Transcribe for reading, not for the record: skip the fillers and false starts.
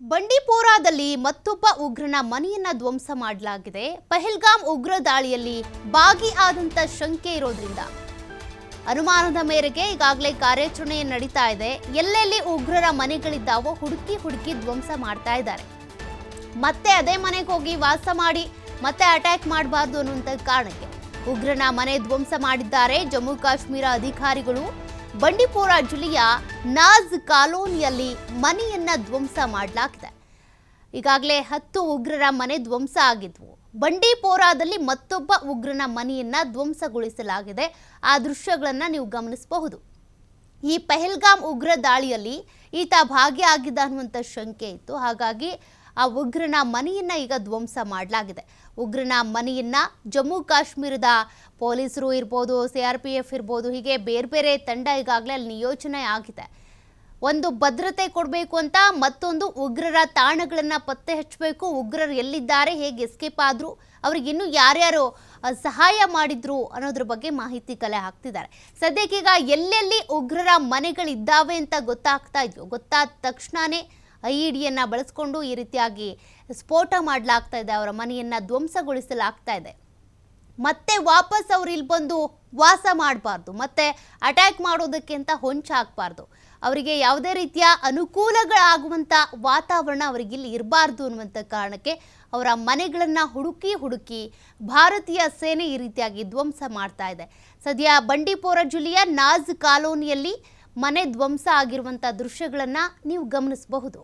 ಬಂಡೀಪೋರಾದಲ್ಲಿ ಮತ್ತೊಬ್ಬ ಉಗ್ರನ ಮನೆಯನ್ನ ಧ್ವಂಸ ಮಾಡಲಾಗಿದೆ. ಪಹಲ್ಗಾಮ್ ಉಗ್ರ ದಾಳಿಯಲ್ಲಿ ಭಾಗಿಯಾದಂತ ಶಂಕೆ ಇರೋದ್ರಿಂದ ಅನುಮಾನದ ಮೇರೆಗೆ ಈಗಾಗಲೇ ಕಾರ್ಯಾಚರಣೆ ನಡೀತಾ ಇದೆ. ಎಲ್ಲೆಲ್ಲಿ ಉಗ್ರರ ಮನೆಗಳಿದ್ದಾವೋ ಹುಡುಕಿ ಧ್ವಂಸ ಮಾಡ್ತಾ ಇದ್ದಾರೆ. ಮತ್ತೆ ಅದೇ ಮನೆಗೆ ಹೋಗಿ ವಾಸ ಮಾಡಿ ಮತ್ತೆ ಅಟ್ಯಾಕ್ ಮಾಡಬಾರ್ದು ಅನ್ನುವಂತ ಕಾರಣಕ್ಕೆ ಉಗ್ರನ ಮನೆ ಧ್ವಂಸ ಮಾಡಿದ್ದಾರೆ ಜಮ್ಮು ಕಾಶ್ಮೀರ ಅಧಿಕಾರಿಗಳು. ಬಂಡೀಪೋರಾ ಜಿಲ್ಲೆಯ ನಾಜ್ ಕಾಲೋನಿಯಲ್ಲಿ ಮನೆಯನ್ನ ಧ್ವಂಸ ಮಾಡಲಾಗಿದೆ. ಈಗಾಗಲೇ 10 ಉಗ್ರರ ಮನೆ ಧ್ವಂಸ ಆಗಿದ್ವು. ಬಂಡೀಪೋರಾದಲ್ಲಿ ಮತ್ತೊಬ್ಬ ಉಗ್ರನ ಮನೆಯನ್ನ ಧ್ವಂಸಗೊಳಿಸಲಾಗಿದೆ. ಆ ದೃಶ್ಯಗಳನ್ನ ನೀವು ಗಮನಿಸಬಹುದು. ಈ ಪಹಲ್ಗಾಮ್ ಉಗ್ರ ದಾಳಿಯಲ್ಲಿ ಈತ ಭಾಗಿಯಾಗಿದ್ದ ಅನ್ನುವಂಥ ಶಂಕೆ ಇತ್ತು. ಹಾಗಾಗಿ ಆ ಉಗ್ರನ ಮನೆಯನ್ನ ಈಗ ಧ್ವಂಸ ಮಾಡಲಾಗಿದೆ. ಉಗ್ರನ ಮನೆಯನ್ನ ಜಮ್ಮು ಕಾಶ್ಮೀರದ ಪೊಲೀಸರು ಇರ್ಬೋದು, CRPF ಇರ್ಬೋದು, ಹೀಗೆ ಬೇರೆ ಬೇರೆ ತಂಡ ಈಗಾಗಲೇ ಅಲ್ಲಿ ನಿಯೋಜನೆ ಆಗಿದೆ. ಒಂದು ಭದ್ರತೆ ಕೊಡಬೇಕು ಅಂತ, ಮತ್ತೊಂದು ಉಗ್ರರ ತಾಣಗಳನ್ನು ಪತ್ತೆ ಹಚ್ಚಬೇಕು. ಉಗ್ರರು ಎಲ್ಲಿದ್ದಾರೆ, ಹೇಗೆ ಎಸ್ಕೇಪ್ ಆದ್ರು, ಅವ್ರಿಗೆ ಇನ್ನೂ ಯಾರ್ಯಾರು ಸಹಾಯ ಮಾಡಿದ್ರು ಅನ್ನೋದ್ರ ಬಗ್ಗೆ ಮಾಹಿತಿ ಕಲೆ ಹಾಕ್ತಿದ್ದಾರೆ. ಸದ್ಯಕ್ಕೀಗ ಎಲ್ಲೆಲ್ಲಿ ಉಗ್ರರ ಮನೆಗಳಿದ್ದಾವೆ ಅಂತ ಗೊತ್ತಾಗ್ತಾ ಇದ್ವು. ಗೊತ್ತಾದ ತಕ್ಷಣನೇ IEDಯನ್ನು ಬಳಸ್ಕೊಂಡು ಈ ರೀತಿಯಾಗಿ ಸ್ಫೋಟ ಮಾಡಲಾಗ್ತಾ ಇದೆ. ಅವರ ಮನೆಯನ್ನ ಧ್ವಂಸಗೊಳಿಸಲಾಗ್ತಾ ಇದೆ. ಮತ್ತೆ ವಾಪಸ್ ಅವ್ರು ಇಲ್ಲಿ ಬಂದು ವಾಸ ಮಾಡಬಾರ್ದು, ಮತ್ತೆ ಅಟ್ಯಾಕ್ ಮಾಡೋದಕ್ಕೆ ಅಂತ ಹೊಂಚಾಗಬಾರ್ದು, ಅವರಿಗೆ ಯಾವುದೇ ರೀತಿಯ ಅನುಕೂಲಗಳಾಗುವಂಥ ವಾತಾವರಣ ಅವರಿಗೆ ಇಲ್ಲಿ ಇರಬಾರ್ದು ಅನ್ನುವಂಥ ಕಾರಣಕ್ಕೆ ಅವರ ಮನೆಗಳನ್ನು ಹುಡುಕಿ ಭಾರತೀಯ ಸೇನೆ ಈ ರೀತಿಯಾಗಿ ಧ್ವಂಸ ಮಾಡ್ತಾ ಇದೆ. ಸದ್ಯ ಬಂಡೀಪೋರಾ ಜಿಲ್ಲೆಯ ನಾಜ್ ಕಾಲೋನಿಯಲ್ಲಿ ಮನೆ ಧ್ವಂಸ ಆಗಿರುವಂಥ ದೃಶ್ಯಗಳನ್ನು ನೀವು ಗಮನಿಸಬಹುದು.